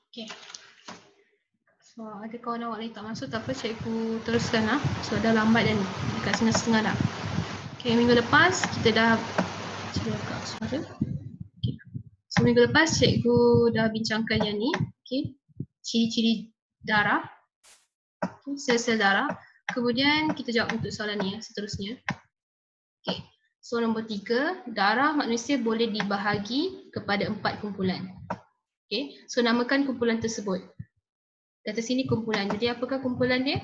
Okay. So ada kawan awak lain tak masuk, tak apa, cikgu teruskan lah. So dah lambat dan dekat setengah-setengah dah. Okay, minggu lepas kita dah suara. Okay. So minggu lepas cikgu dah bincangkan yang ni, okay. Ciri-ciri darah, okay. Sel-sel darah. Kemudian kita jawab untuk soalan ni seterusnya. Okay. So nombor 3, darah manusia boleh dibahagi kepada 4 kumpulan. Okay. So namakan kumpulan tersebut. Di atas sini kumpulan. Jadi apakah kumpulan dia?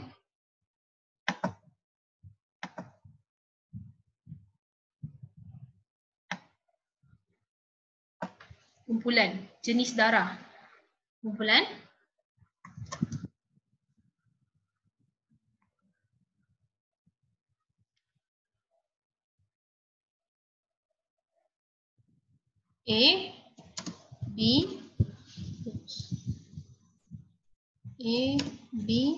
Kumpulan jenis darah. Kumpulan A, B,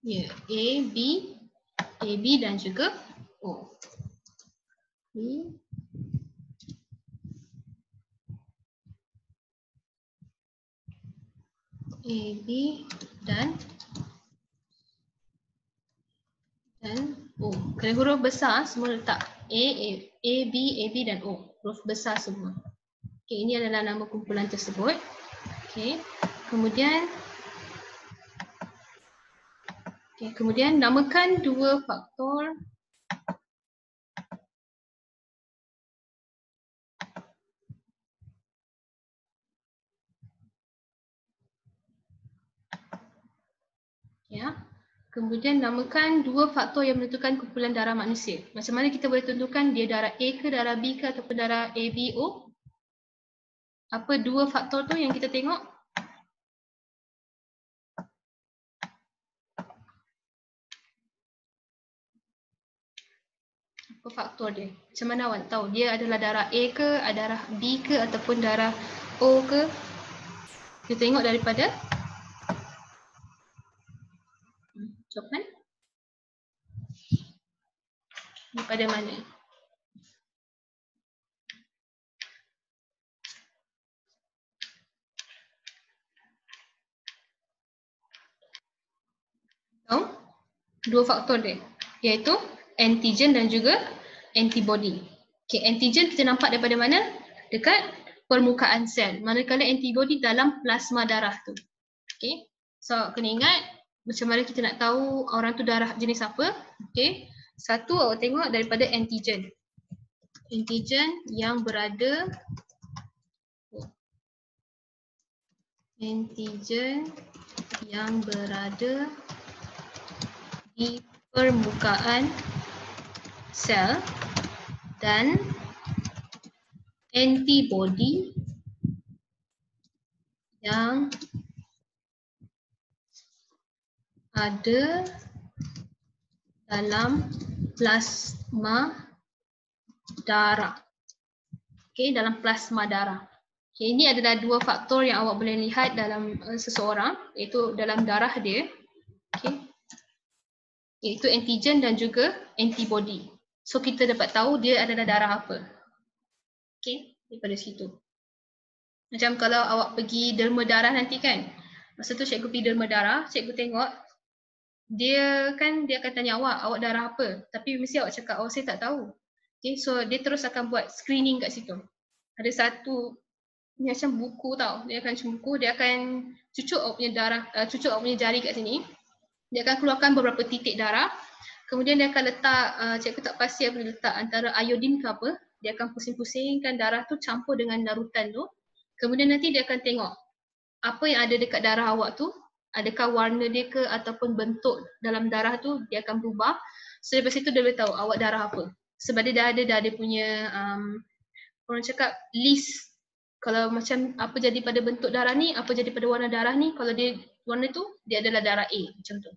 ya, A, B dan juga O. A, B dan O. Kerana huruf besar semua letak A, B dan O. Huruf besar semua. Okay, ini adalah nama kumpulan tersebut. Okay. Kemudian namakan 2 faktor ya. Kemudian namakan 2 faktor yang menentukan kumpulan darah manusia. Macam mana kita boleh tentukan dia darah A ke, darah B ke ataupun darah ABO? Apa 2 faktor tu yang kita tengok? Apa faktor dia? Macam mana awak tahu dia adalah darah A ke, darah B ke ataupun darah O ke? Kita tengok daripada jawapan. Daripada mana? Tahu? 2 faktor dia, iaitu antigen dan juga antibody. Okay, antigen kita nampak daripada mana? Dekat permukaan sel. Manakala antibody dalam plasma darah tu. Okay, so kena ingat macam mana kita nak tahu orang tu darah jenis apa. Okay, satu awak tengok daripada antigen. Antigen yang berada di permukaan sel dan antibody yang ada dalam plasma darah. Okay, dalam plasma darah. Okay, ini adalah 2 faktor yang awak boleh lihat dalam seseorang, iaitu dalam darah dia. Okay. Iaitu antigen dan juga antibody. So kita dapat tahu dia adalah darah apa. Okay, daripada situ. Macam kalau awak pergi derma darah nanti kan, masa tu cikgu pergi derma darah, cikgu tengok dia akan tanya awak darah apa, tapi mesti awak cakap, oh saya tak tahu. Okay, so dia terus akan buat screening kat situ. Ada satu ni macam buku tau, dia akan macam buku, dia akan cucuk awak punya darah, cucuk awak punya jari kat sini. Dia akan keluarkan beberapa titik darah. Kemudian dia akan letak, cikgu tak pasti apa dia letak, antara iodin ke apa. Dia akan pusing-pusingkan darah tu campur dengan larutan tu. Kemudian nanti dia akan tengok apa yang ada dekat darah awak tu. Adakah warna dia ke ataupun bentuk dalam darah tu dia akan berubah. So daripada situ dia boleh tahu awak darah apa. Sebab dia dah ada punya orang cakap list. Kalau macam apa jadi pada bentuk darah ni, apa jadi pada warna darah ni, kalau dia warna tu, dia adalah darah A macam tu.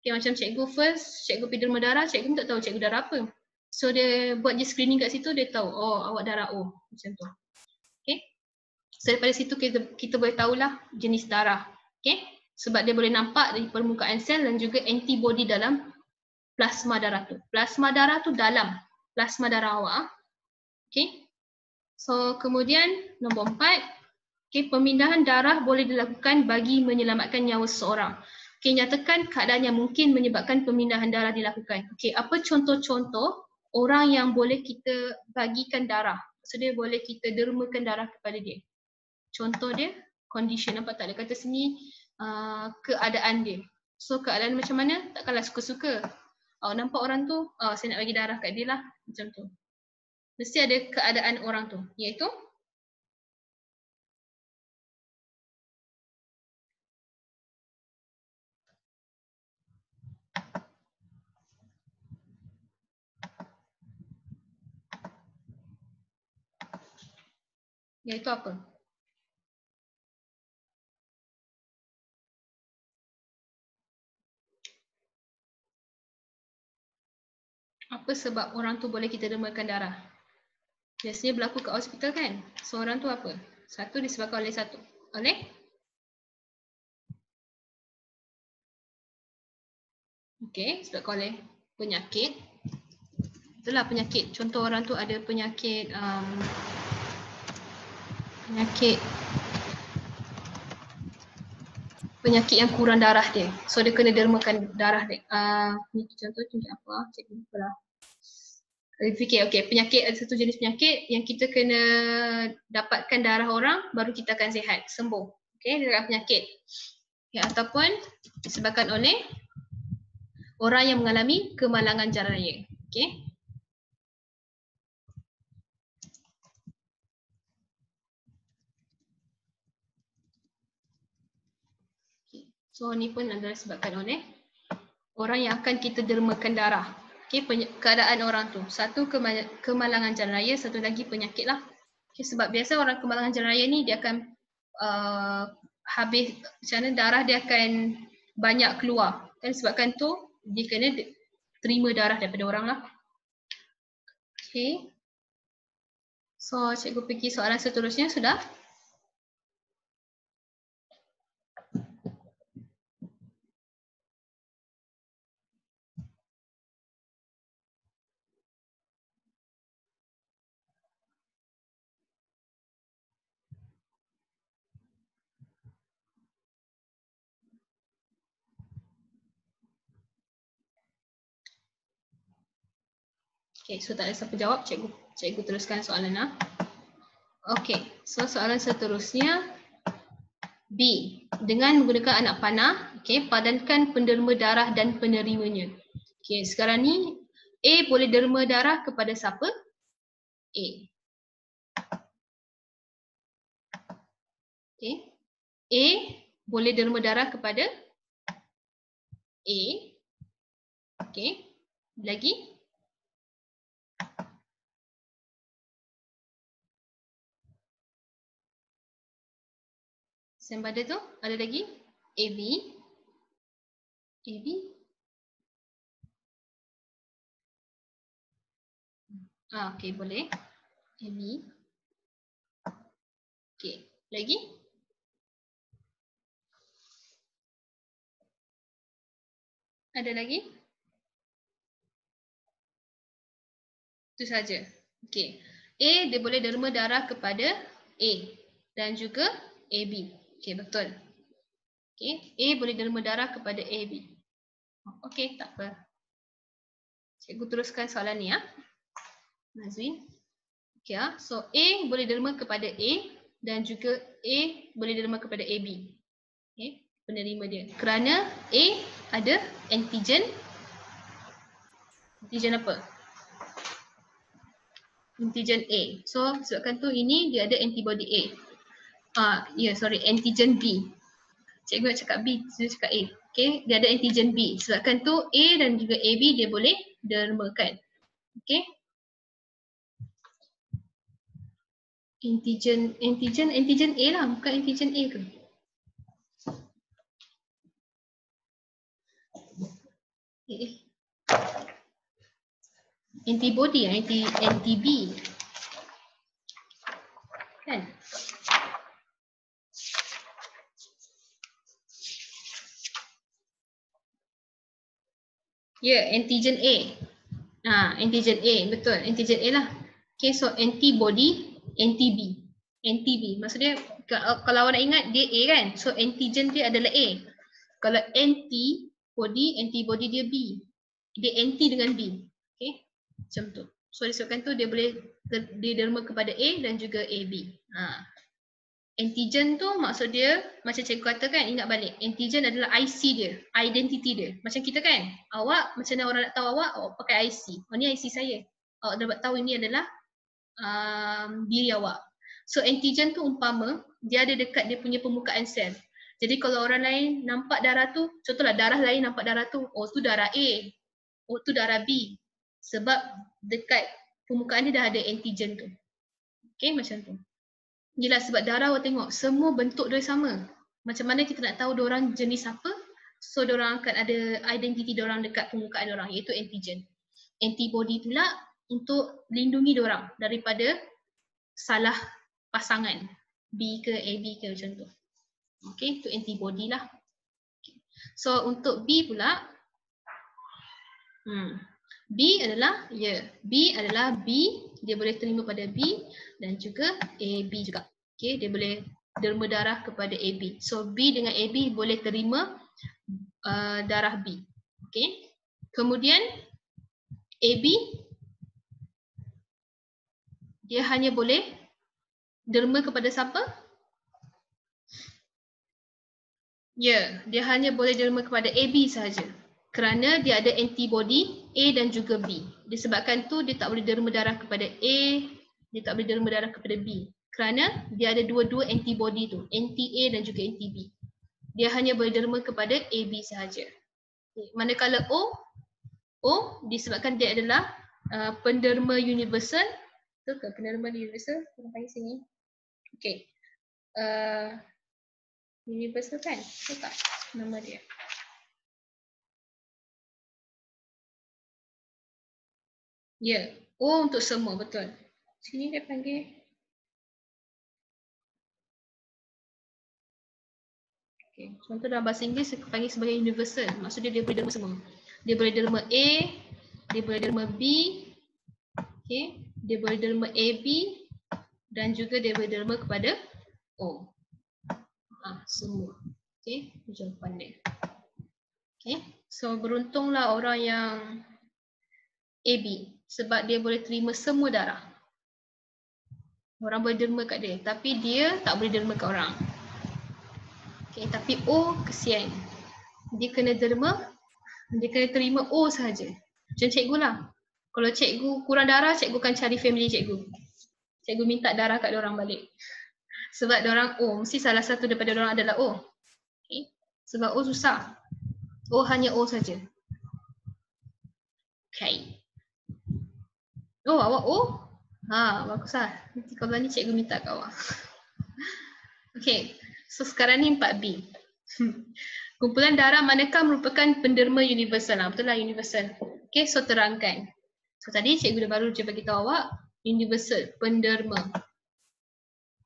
Okay, macam cikgu first, cikgu pergi derma darah, cikgu tak tahu cikgu darah apa. So dia buat je screening kat situ, dia tahu, oh awak darah O macam tu. Okay. So daripada situ kita boleh tahulah jenis darah. Okay. Sebab dia boleh nampak dari permukaan sel dan juga antibody dalam plasma darah tu. Plasma darah tu dalam plasma darah awak. Okay. So kemudian nombor 4, okay, pemindahan darah boleh dilakukan bagi menyelamatkan nyawa seseorang. Okay, nyatakan keadaan yang mungkin menyebabkan pemindahan darah dilakukan. Okay, apa contoh-contoh orang yang boleh kita bagikan darah? So dia boleh kita dermakan darah kepada dia. Contoh dia, condition, nampak tak? Dia kata sini keadaan dia. So keadaan macam mana? Takkanlah suka-suka. Nampak orang tu, saya nak bagi darah kat dia lah. Macam tu. Mesti ada keadaan orang tu. Iaitu apa? Apa sebab orang tu boleh kita dermakan darah? Biasanya berlaku kat hospital kan? So orang tu apa? Satu disebabkan oleh satu. Oleh? Okey, disebabkan oleh penyakit. Itulah penyakit. Contoh orang tu ada penyakit penyakit yang kurang darah dia. So dia kena dermakan darah dia. Ni contoh apa? Cikgu lupa lah. Fikir, okey, penyakit ada satu jenis penyakit yang kita kena dapatkan darah orang baru kita akan sihat, sembuh. Okey, dia adalah penyakit. Okay, ataupun disebabkan oleh orang yang mengalami kemalangan jalan raya. Okey. So ni pun adalah disebabkan oleh orang yang akan kita dermakan darah. Okey, keadaan orang tu. Satu kemalangan jalan raya, satu lagi penyakit lah. Okay, sebab biasa orang kemalangan jalan raya ni dia akan habis, macam mana darah dia akan banyak keluar. Kan sebabkan tu dia kena terima darah daripada orang lah. Okay. So cikgu pergi soalan seterusnya sudah? Okay, so tak ada siapa jawab, cikgu teruskan soalan lah. Okay, so soalan seterusnya B. Dengan menggunakan anak panah, okay, padankan penderma darah dan penerimanya. Okay, sekarang ni A boleh derma darah kepada siapa? A. Okay. A boleh derma darah kepada A. Okay. Lagi? Sembada tu ada lagi? AB. AB. Okay, boleh. AB. Okay. Lagi? Ada lagi? Itu saja. Okay. A dia boleh derma darah kepada A dan juga AB. Okay, betul. Okay. A boleh derma darah kepada AB. Okay, tak apa. Cikgu teruskan soalan ni ya. Nazwin. Okay, so A boleh derma kepada A dan juga A boleh derma kepada AB. Okay, penerima dia. Kerana A ada antigen. Antigen apa? Antigen A. So sebabkan tu ini dia ada antibody A. Antigen B. Cikgu nak cakap B, saya cakap A. Okay, dia ada antigen B. Sebabkan tu A dan juga AB dia boleh dermakan. Okay. Antigen A lah, bukan antigen A ke? Antibody, anti-B kan? Ya, antigen A. Antigen A, betul, antigen A lah. Okay, so antibody, anti-B. Anti-B, maksudnya kalau awak nak ingat dia A kan, so antigen dia adalah A. Kalau antibody dia B. Dia anti dengan B. Okay, macam tu. So disebabkan tu dia boleh diderma kepada A dan juga AB. Antigen tu maksud dia macam cikgu kata kan, ingat balik, antigen adalah IC dia, identity dia. Macam kita kan, awak macam mana orang nak tahu awak pakai IC. Oh ni IC saya. Awak dapat tahu ini adalah diri awak. So antigen tu umpama dia ada dekat dia punya permukaan sel. Jadi kalau orang lain nampak darah tu, contohlah darah lain nampak darah tu, oh tu darah A, oh tu darah B. Sebab dekat permukaan dia dah ada antigen tu. Okay, macam tu. Yelah, sebab darah awak tengok semua bentuk dia sama. Macam mana kita nak tahu diorang jenis apa? So diorang akan ada identiti diorang dekat permukaan diorang, iaitu antigen. Antibody pula untuk lindungi diorang daripada salah pasangan B ke AB ke macam tu. Okay, itu antibody lah. Okay. So untuk B pula, B adalah B, dia boleh terima pada B dan juga AB juga. Okay, dia boleh derma darah kepada AB. So B dengan AB boleh terima darah B. Okay, kemudian AB dia hanya boleh derma kepada siapa? Ya, dia hanya boleh derma kepada AB sahaja. Kerana dia ada antibody A dan juga B. Disebabkan tu dia tak boleh derma darah kepada A, dia tak boleh derma darah kepada B. Kerana dia ada dua-dua antibody tu, anti-A dan juga anti-B. Dia hanya boleh derma kepada AB sahaja. Manakala O disebabkan dia adalah penderma universal. Betul ke penderma universal? Kita panggil sini. Okey. Universal kan? Betul tak nama dia? Ya, O untuk semua, betul. Sini dia panggil. Okay. Contoh dalam bahasa Inggeris dia panggil sebagai universal. Maksudnya dia boleh derma semua. Dia boleh derma A, dia boleh derma B, okay. Dia boleh derma AB dan juga dia boleh derma kepada O. Semua. Okay, jawapan dia. Okay, so beruntunglah orang yang AB sebab dia boleh terima semua darah. Orang boleh derma kat dia, tapi dia tak boleh derma kat orang. Okay, tapi O kesian. Dia kena derma, dia kena terima O sahaja. Macam cikgu lah. Kalau cikgu kurang darah, cikgu akan cari family cikgu. Cikgu minta darah kat diorang balik. Sebab diorang O, mesti salah satu daripada diorang adalah O. Okay. Sebab O susah. O hanya O saja. Okay. Oh, awak O? Bagus lah. Nanti kalau ni cikgu minta kat awak. Okay. So sekarang ni 4B. Kumpulan darah manakah merupakan penderma universal? Betul lah universal. Okay, so terangkan. So tadi cikgu dah baru je bagi tahu awak universal, penderma.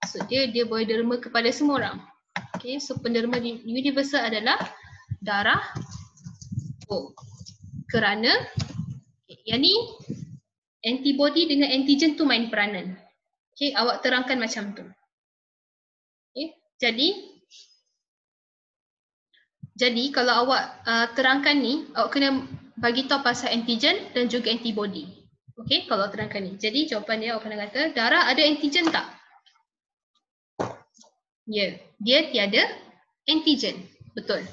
So dia boleh derma kepada semua orang. Okay, so penderma universal adalah darah O. Kerana yang ni antibody dengan antigen tu main peranan. Okay, awak terangkan macam tu. Okay, jadi kalau awak terangkan ni, awak kena bagi tahu pasal antigen dan juga antibody. Okay, kalau terangkan ni. Jadi jawapan dia awak kena kata, darah ada antigen tak? Ya, dia tiada antigen. Betul.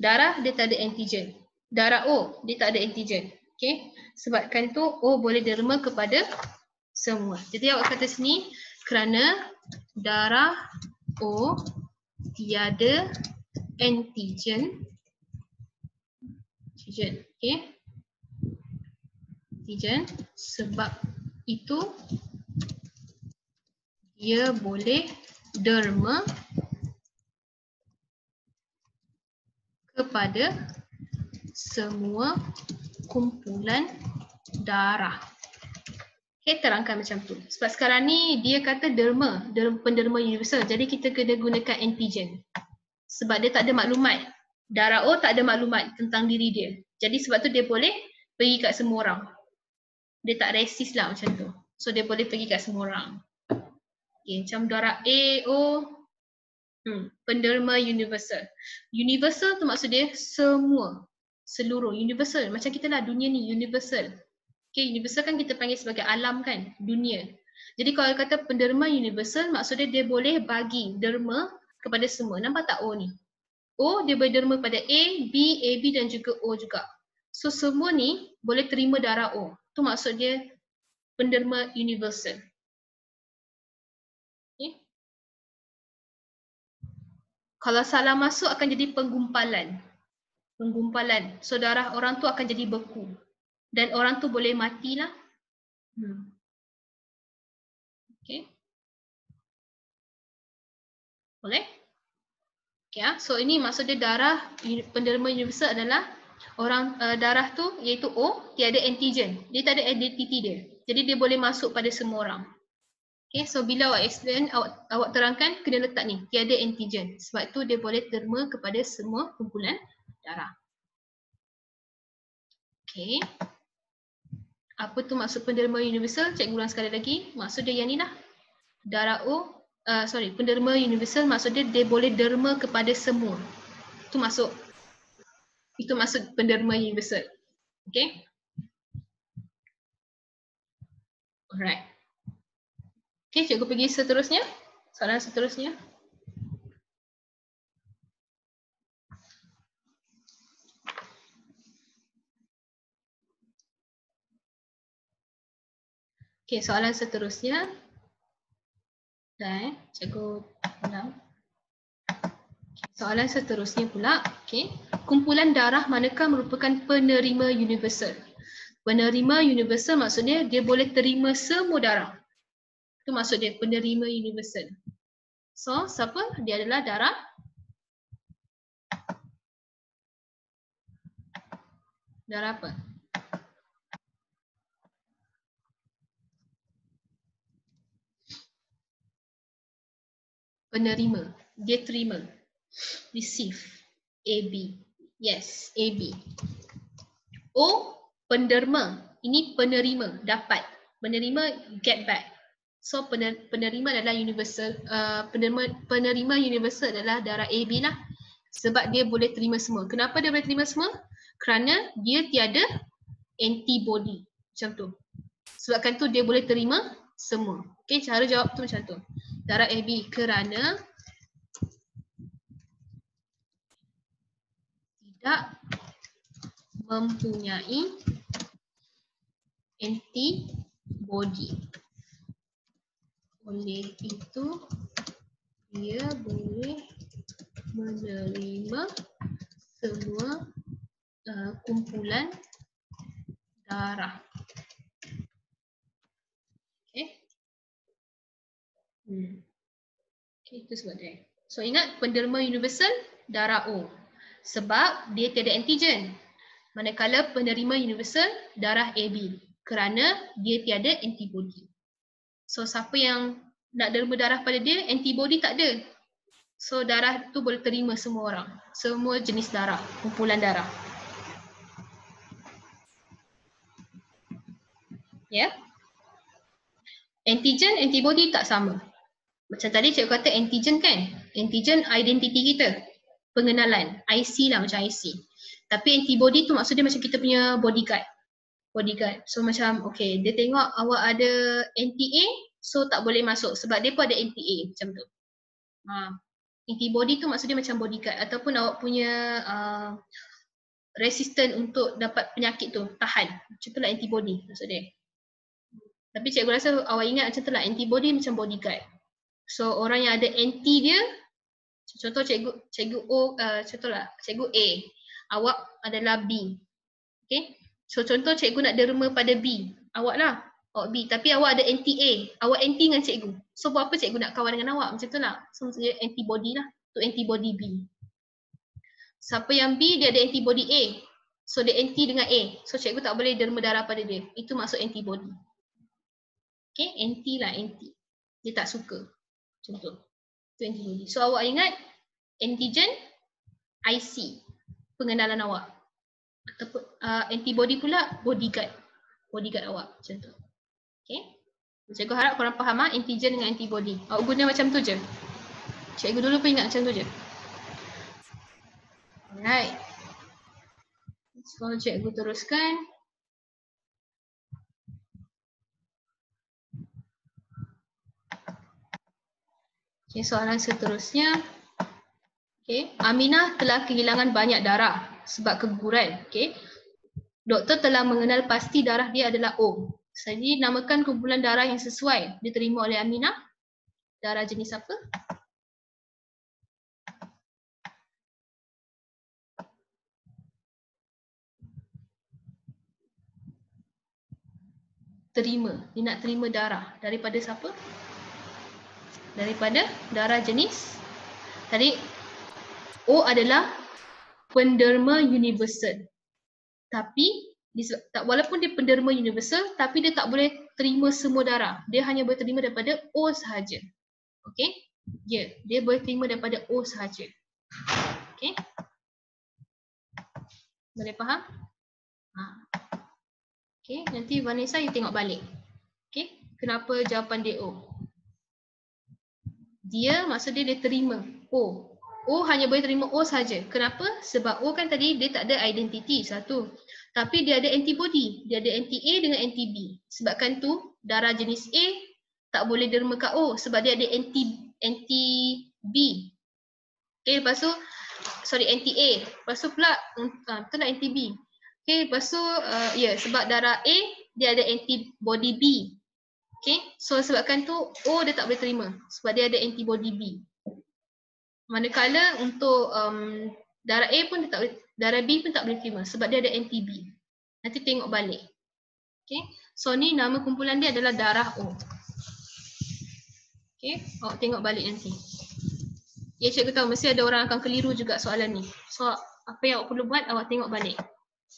Darah dia tak ada antigen. Darah O dia tak ada antigen. Okay, sebabkan tu O boleh derma kepada semua. Jadi awak kata sini, kerana darah O tiada antigen. Okay. Antigen, sebab itu Ia boleh derma kepada semua kumpulan darah. Okay, terangkan macam tu. Sebab sekarang ni dia kata penderma universal. Jadi kita kena gunakan antigen. Sebab dia tak ada maklumat. Darah O tak ada maklumat tentang diri dia. Jadi sebab tu dia boleh pergi kat semua orang. Dia tak resist lah macam tu. So dia boleh pergi kat semua orang. Okay, macam darah A, O, penderma universal. Universal tu maksud dia semua. Seluruh. Universal. Macam kita lah dunia ni universal. Okay, universal kan kita panggil sebagai alam kan. Dunia. Jadi kalau kata penderma universal maksudnya dia boleh bagi derma kepada semua. Nampak tak O ni? O dia berderma pada A, B, AB dan juga O juga. So semua ni boleh terima darah O. Tu maksud dia penderma universal. Okay. Kalau salah masuk akan jadi penggumpalan. Penggumpalan. So darah orang tu akan jadi beku. Dan orang tu boleh matilah. Okay. Boleh? Okay, so ini maksud dia darah penderma universal adalah orang darah tu iaitu O tiada antigen. Dia tak ada identiti dia. Jadi dia boleh masuk pada semua orang. Okay, so bila awak explain, awak terangkan kena letak ni, tiada antigen. Sebab tu dia boleh derma kepada semua kumpulan darah. Okay. Apa tu maksud penderma universal? Cikgu ulang sekali lagi. Maksud dia yang ni lah. Darah O, penderma universal maksud dia boleh derma kepada semua. Itu maksud penderma universal. Okay. Alright. Okay, cikgu pergi seterusnya. Soalan seterusnya. Okay, soalan seterusnya. Dan cikgu ulang. Soalan seterusnya pula. Okay. Kumpulan darah manakah merupakan penerima universal? Penerima universal maksudnya dia boleh terima semua darah. Itu maksud dia penerima universal. So, siapa? Dia adalah darah apa? Penerima. Dia terima. Receive. AB. Yes, AB. O, penderma. Ini penerima, dapat. Penerima, get back. So, penerima adalah universal. Penerima universal adalah darah AB lah. Sebab dia boleh terima semua. Kenapa dia boleh terima semua? Kerana dia tiada antibody. Macam tu. Sebabkan tu dia boleh terima semua. Okay, cara jawab tu macam tu. Darah AB kerana tidak mempunyai antibody. Oleh itu, dia boleh menerima semua kumpulan darah. Okay. Okay, itu sebab dia. So ingat penderma universal darah O. Sebab dia tiada antigen. Manakala penerima universal darah AB. Kerana dia tiada antibody. So siapa yang nak derma darah pada dia, antibody tak ada. So darah tu boleh terima semua orang. Semua jenis darah, kumpulan darah. Ya. Yeah. Antigen, antibody tak sama. Macam tadi cikgu kata antigen kan? Antigen identiti kita. Pengenalan. IC lah macam IC. Tapi antibody tu maksudnya macam kita punya bodyguard. Bodyguard. So macam okay, dia tengok awak ada NTA, so tak boleh masuk sebab dia pun ada NTA macam tu. Antibody tu maksudnya macam bodyguard ataupun awak punya resistant untuk dapat penyakit tu, tahan. Macam tu lah antibody maksud dia. Tapi cikgu rasa awak ingat macam tu lah, antibody macam bodyguard. So orang yang ada anti dia, contoh cikgu O, contohlah cikgu A, awak adalah B. Okay. So contoh cikgu nak derma pada B, awak lah. awak B. Tapi awak ada anti A. Awak anti dengan cikgu. So buat apa cikgu nak kawan dengan awak? Macam tu lah. So maksudnya antibody lah. Tu antibody B. Siapa yang B, dia ada antibody A. So dia anti dengan A. So cikgu tak boleh derma darah pada dia. Itu maksud antibody. Okay, anti lah, anti. Dia tak suka. Contoh. Itu antibody. So awak ingat antigen, IC. Pengenalan awak. Ataupun antibody pula bodyguard. Bodyguard awak. Macam tu. Okay. Cikgu harap korang faham antigen dengan antibody. Awak guna macam tu je. Cikgu dulu pun ingat macam tu je. Alright. So cikgu teruskan. Okay, soalan seterusnya. Okay. Aminah telah kehilangan banyak darah sebab keguguran. Okay. Doktor telah mengenal pasti darah dia adalah O. Jadi namakan kumpulan darah yang sesuai diterima oleh Aminah. Darah jenis apa? Terima. Dia nak terima darah. Daripada siapa? Daripada darah jenis. Tadi O adalah penderma universal. Tapi walaupun dia penderma universal, tapi dia tak boleh terima semua darah. Dia hanya boleh terima daripada O sahaja. Okey? Ya, dia boleh terima daripada O sahaja. Okey? Boleh faham? Okey, nanti Vanessa you tengok balik. Okey? Kenapa jawapan dia O? Dia maksud dia terima O. O hanya boleh terima O saja. Kenapa? Sebab O kan tadi dia tak ada identiti satu. Tapi dia ada antibody. Dia ada anti A dengan anti B. Sebabkan tu darah jenis A tak boleh derma kat O sebab dia ada anti B. Okay, lepas tu anti A. Lepas tu pula betul lah anti B. Okay, lepas tu sebab darah A dia ada antibody B. Okay, so sebabkan tu O dia tak boleh terima sebab dia ada antibody B. Manakala untuk darah A pun dia tak boleh, darah B pun tak boleh terima sebab dia ada anti B. Nanti tengok balik. Okay, so ni nama kumpulan dia adalah darah O. Okay, awak tengok balik nanti. Ya, cikgu tahu mesti ada orang akan keliru juga soalan ni. So apa yang awak perlu buat, awak tengok balik.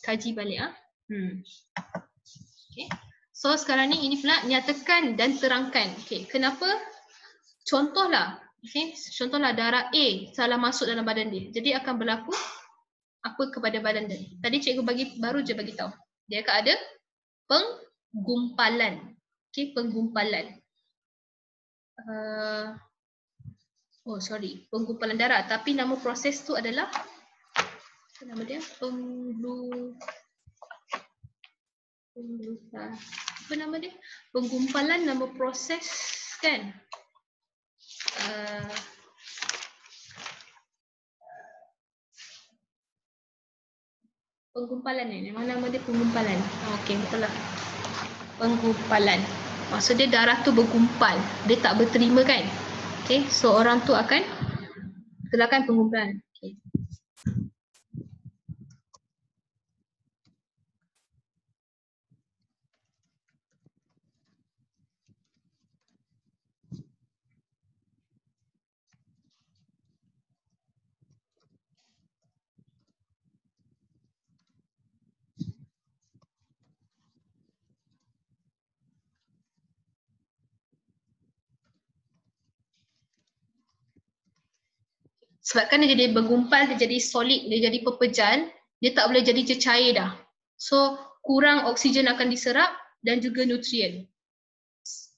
Kaji balik. Okay. So sekarang ni ini pula nyatakan dan terangkan. Okay, kenapa? Contohlah. Okay, contohlah darah A salah masuk dalam badan dia. Jadi akan berlaku apa kepada badan dia. Tadi cikgu baru je bagi tahu. Dia akan ada penggumpalan. Okay, penggumpalan. Penggumpalan darah. Tapi nama proses tu adalah apa nama dia? Apa nama dia? Penggumpalan nama proses kan? Penggumpalan ni. Mana nama dia penggumpalan? Okey, betul lah. Penggumpalan. Maksud dia darah tu bergumpal. Dia tak berterima kan? Okey, so orang tu akan terlakukan penggumpalan. Okay. Sebabkan dia jadi bergumpal, dia jadi solid, dia jadi pepejal, dia tak boleh jadi cecair dah. So kurang oksigen akan diserap dan juga nutrien.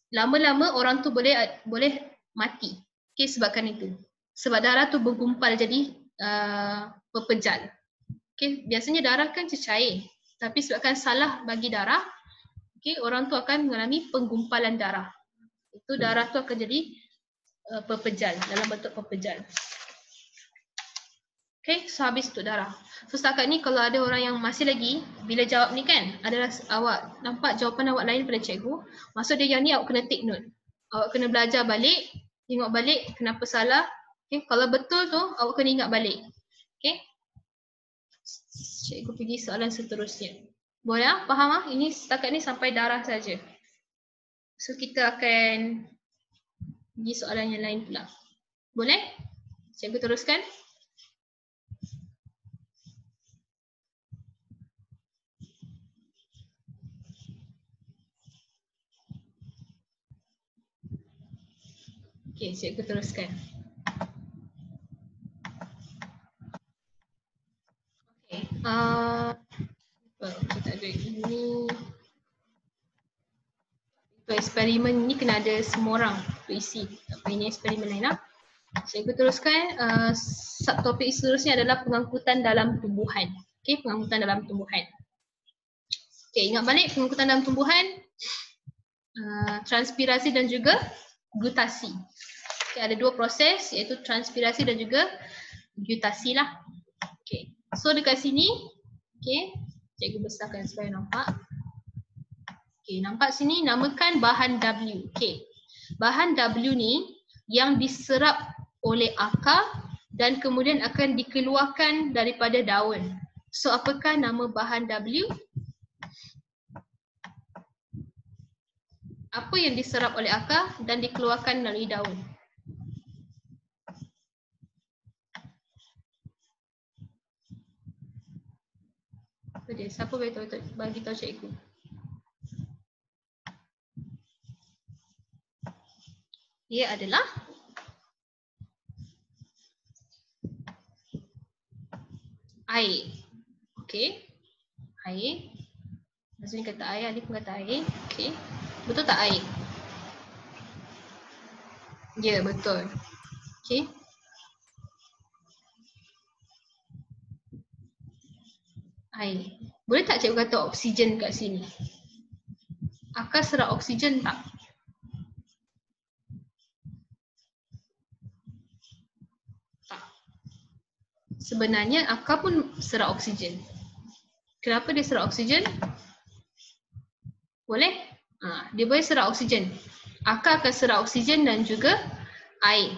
Lama-lama orang tu boleh mati. Okay, sebabkan itu. Sebab darah tu bergumpal jadi pepejal. Okay, biasanya darah kan cecair. Tapi sebabkan salah bagi darah, okay, orang tu akan mengalami penggumpalan darah. Itu darah tu akan jadi pepejal, dalam bentuk pepejal. Okay, so habis untuk darah. So setakat ni kalau ada orang yang masih lagi, bila jawab ni kan, adalah awak nampak jawapan awak lain pada cikgu, maksud dia yang ni awak kena take note. Awak kena belajar balik, tengok balik kenapa salah. Okay, kalau betul tu, awak kena ingat balik. Okay. Cikgu pergi soalan seterusnya. Boleh faham Ini setakat ni sampai darah saja. So kita akan pergi soalan yang lain pula. Boleh? Cikgu teruskan. Okey, cikgu teruskan. Okey. Kita ada ini. Untuk eksperimen ni kena ada semua orang untuk isi. Apa ini eksperimen lain lah. Cikgu teruskan. Subtopik seterusnya adalah pengangkutan dalam tumbuhan. Okey, pengangkutan dalam tumbuhan. Okey, ingat balik pengangkutan dalam tumbuhan, transpirasi dan juga gutasi. Okay, ada dua proses iaitu transpirasi dan juga gutasi lah. Okay. So dekat sini, okay, cikgu besarkan supaya nampak. Okay, nampak sini namakan bahan W. Okay. Bahan W ni yang diserap oleh akar dan kemudian akan dikeluarkan daripada daun. So apakah nama bahan W? Apa yang diserap oleh akar dan dikeluarkan melalui daun? Apa dia? Siapa bagi tahu cikgu? Dia adalah air. Okey. Air. Maksudnya kata air, Alif kata air. Okey. Betul tak air? Ya, betul. Okey. Air. Boleh tak cikgu kata oksigen kat sini? Akar serap oksigen tak? Tak. Sebenarnya akar pun serap oksigen. Kenapa dia serap oksigen? Boleh? Dia boleh serap oksigen. Akar akan serap oksigen dan juga air.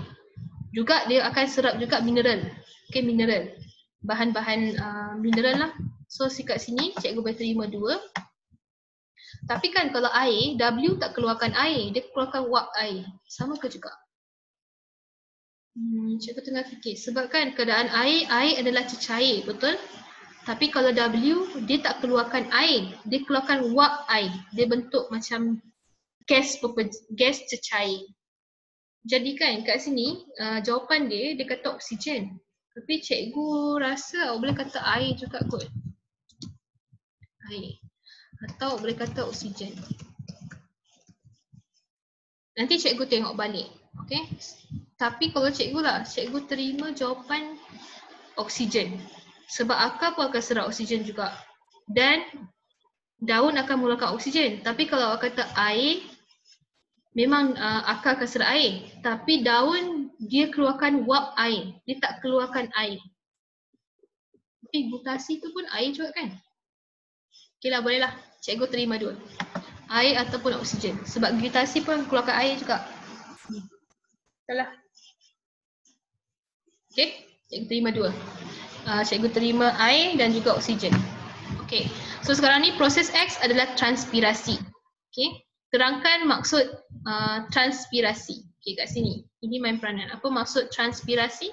Juga dia akan serap juga mineral. Okey, mineral. Bahan-bahan mineral lah. So kat sini cikgu boleh terima 2. Tapi kan kalau air, W tak keluarkan air, dia keluarkan wap air. Sama ke juga? Cikgu tengah fikir. Sebab kan keadaan air adalah cecair, betul? Tapi kalau W, dia tak keluarkan air, dia keluarkan wap air. Dia bentuk macam gas cecair. Jadi kan kat sini, jawapan dia kata oksigen. Tapi cikgu rasa boleh kata air juga kot. Air. Atau boleh kata oksigen. Nanti cikgu tengok balik. Okay? Tapi kalau cikgu lah, cikgu terima jawapan oksigen. Sebab akar pun akan serap oksigen juga. Dan daun akan mengeluarkan oksigen. Tapi kalau awak kata air, memang akar akan serap air. Tapi daun dia keluarkan wap air. Dia tak keluarkan air. Tapi gutasi tu pun air juga kan? Okey lah, boleh lah. Cikgu terima 2. Air ataupun oksigen. Sebab gutasi pun keluarkan air juga. Betul lah. Okey, cikgu terima 2. Cikgu terima air dan juga oksigen. Okey, so sekarang ni proses X adalah transpirasi. Okey, terangkan maksud transpirasi. Okey, kat sini. Ini main peranan. Apa maksud transpirasi?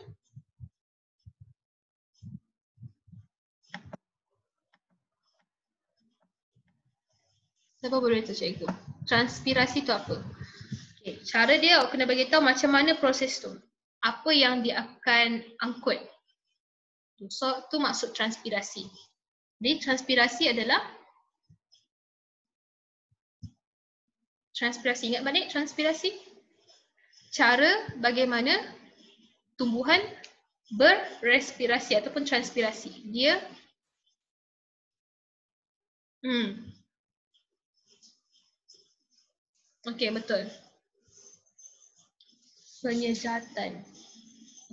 Siapa boleh tahu cikgu? Transpirasi tu apa? Okay. Cara dia awak kena bagi tahu macam mana proses tu. Apa yang dia akan angkut. So tu maksud transpirasi. Jadi transpirasi adalah transpirasi. Ingat balik transpirasi? Cara bagaimana tumbuhan berrespirasi ataupun transpirasi. Dia okey, betul. Penyejatan.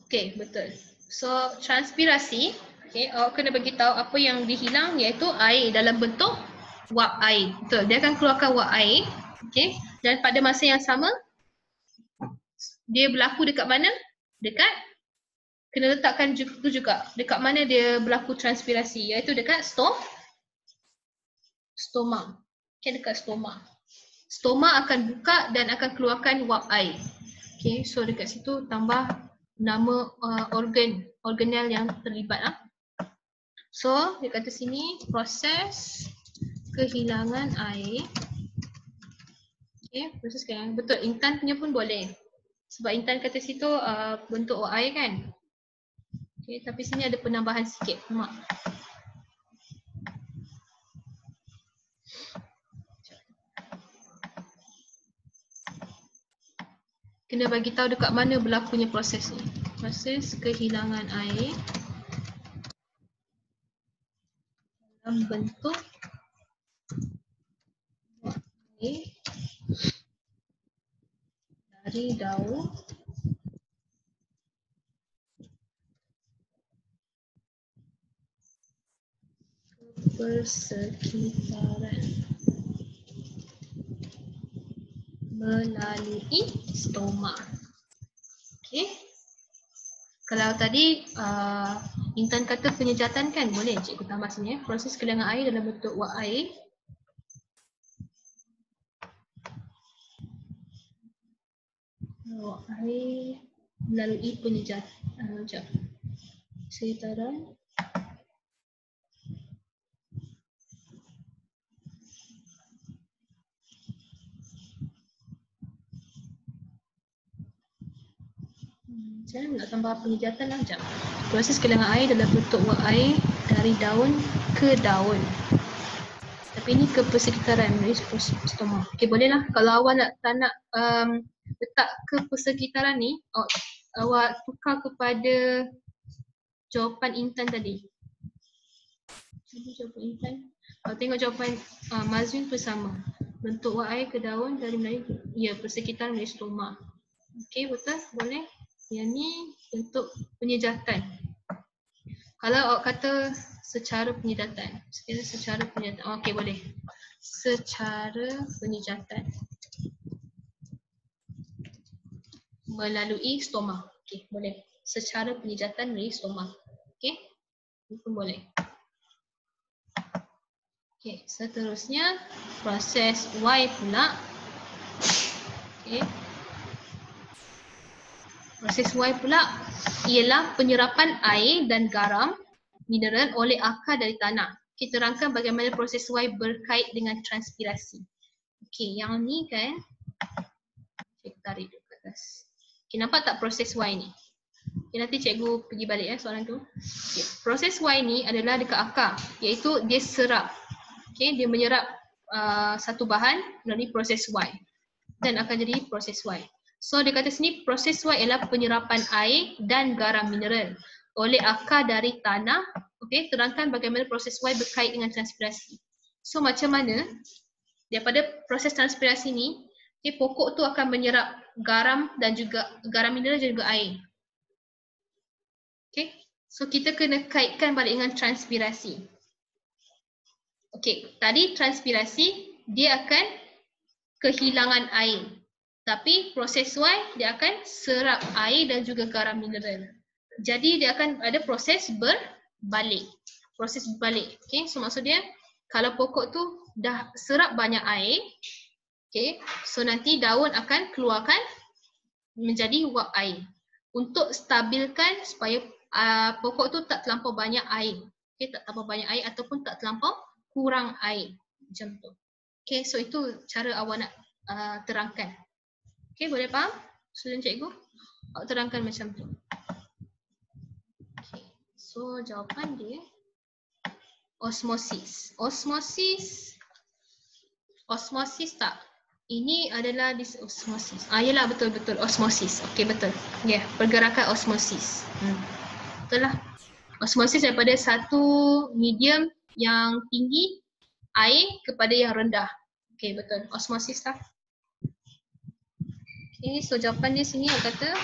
Okey, betul. So, transpirasi, okey, awak kena bagi tahu apa yang dihilang iaitu air dalam bentuk wap air. Betul, dia akan keluarkan wap air. Okey, dan pada masa yang sama dia berlaku dekat mana? Dekat kena letakkan tu juga. Dekat mana dia berlaku transpirasi iaitu dekat stoma. Okey, dekat stoma. stoma akan buka dan akan keluarkan wap air. Okay, so dekat situ tambah nama organel yang terlibat lah. So dia kata sini proses kehilangan air. Okay, proses kehilangan, betul, Intan punya pun boleh. Sebab Intan kata situ bentuk wap air kan. Okay, tapi sini ada penambahan sikit, mak. Kena bagi tahu dekat mana berlakunya proses ni. Proses kehilangan air dalam bentuk air dari daun ke persekitaran melalui stoma. Okey. Kalau tadi Intan kata penyejatan kan, boleh cikgu tambah sini. Proses kehilangan air dalam bentuk wap air melalui penyejatan. Sekitaran saya nak tambah penyejatan lah sekejap. Proses kehilangan air dalam bentuk wap air dari daun ke daun. Tapi ini ke persekitaran stoma. Okey, bolehlah. Kalau awak tak nak letak ke persekitaran ni, awak tukar kepada jawapan Intan tadi. Jawapan Intan. Awak tengok jawapan Mazwin pun sama. Bentuk wap air ke daun dari melalui persekitaran melalui stoma. Okey, betul? Boleh? Yang ni bentuk penyejatan. Kalau awak kata secara penyejatan. Secara penyejatan. Okey, boleh. Secara penyejatan melalui stoma. Okey, boleh. Secara penyejatan melalui stoma. Okey? Itu boleh. Okey, seterusnya proses Y pula. Okey. Proses Y pula ialah penyerapan air dan garam mineral oleh akar dari tanah. Kita terangkan bagaimana proses Y berkait dengan transpirasi. Okey, yang ni kan, cikgu tarik ke atas. Okey, nampak tak proses Y ni? Okay, nanti cikgu pergi balik soalan tu. Okay. Proses Y ni adalah dekat akar, iaitu dia serap. Okay, dia menyerap satu bahan melalui proses Y dan akan jadi proses Y. So dia kata sini proses Y ialah penyerapan air dan garam mineral oleh akar dari tanah. Okay, terangkan bagaimana proses Y berkait dengan transpirasi. So macam mana daripada proses transpirasi ni, okay, pokok tu akan menyerap garam dan juga garam mineral dan juga air. Okay, so kita kena kaitkan balik dengan transpirasi. Okay, tadi transpirasi dia akan kehilangan air. Tapi proses Y dia akan serap air dan juga garam mineral. Jadi dia akan ada proses berbalik. Proses berbalik. Okay, so maksud dia kalau pokok tu dah serap banyak air, okay, so nanti daun akan keluarkan menjadi wap air. Untuk stabilkan supaya pokok tu tak terlampau banyak air. Okay, tak terlampau banyak air ataupun tak terlampau kurang air. Macam tu. Okay, so itu cara awak nak terangkan. Okay, boleh faham? Student cikgu? Awak terangkan macam tu. Okay, so jawapan dia osmosis. Osmosis tak? Ini adalah osmosis. Yalah, betul-betul osmosis. Okey, betul. Ya, yeah, pergerakan osmosis. Betul lah. Osmosis daripada satu medium yang tinggi air kepada yang rendah. Okey, betul. Osmosis lah. Okay, so jawapan dia sini yang kata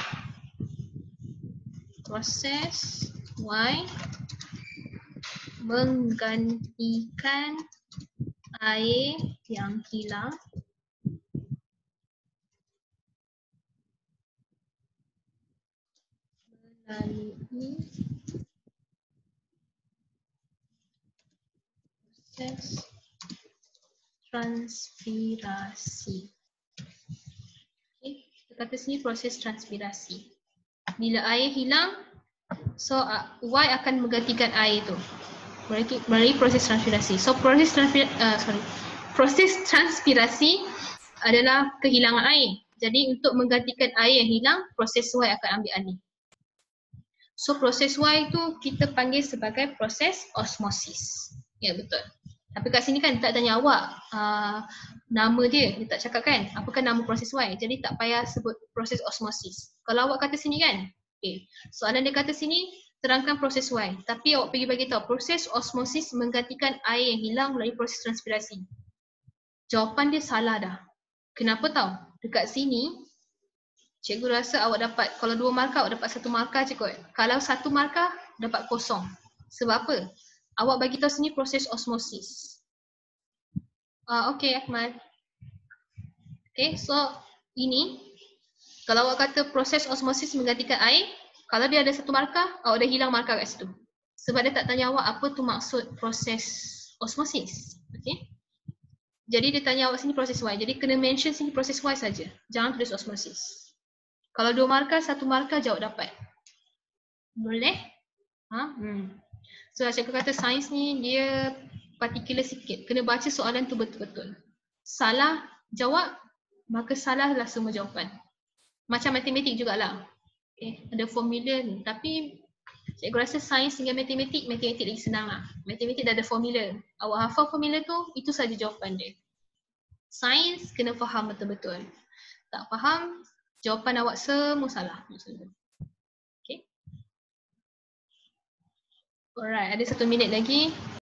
proses Y menggantikan air yang hilang melalui proses transpirasi. Okay. Kita kata sini proses transpirasi. Bila air hilang, so Y akan menggantikan air itu melalui proses transpirasi. So proses transpirasi adalah kehilangan air. Jadi untuk menggantikan air yang hilang, proses Y akan ambil alih. So proses Y itu kita panggil sebagai proses osmosis. Ya betul. Tapi kat sini kan tak tanya awak nama dia tak cakap kan apakah nama proses Y. Jadi tak payah sebut proses osmosis. Kalau awak kata sini kan, okay. Soalan dia kata sini terangkan proses Y. Tapi awak pergi bagi tahu proses osmosis menggantikan air yang hilang melalui proses transpirasi. Jawapan dia salah dah. Kenapa tahu? Dekat sini cikgu rasa awak dapat, kalau 2 markah awak dapat 1 markah je kot. Kalau 1 markah dapat kosong. Sebab apa? Awak bagi tahu sini proses osmosis. Okey Ahmad. Okay, so ini kalau awak kata proses osmosis menggantikan air, kalau dia ada 1 markah, awak dah hilang markah kat situ. Sebab dia tak tanya awak apa tu maksud proses osmosis. Okay. Jadi dia tanya awak sini proses Y. Jadi kena mention sini proses Y saja. Jangan tulis osmosis. Kalau 2 markah, 1 markah je awak dapat. Boleh? So cikgu kata sains ni dia particular sikit. Kena baca soalan tu betul-betul. Salah jawab, maka salahlah semua jawapan. Macam matematik jugalah. Okay. Ada formula ni. Tapi cikgu rasa sains dengan matematik lagi senang lah. Matematik dah ada formula. Awak hafal formula tu, itu saja jawapan dia. Sains kena faham betul-betul. Tak faham, jawapan awak semua salah. Okay. Alright, ada 1 minit lagi.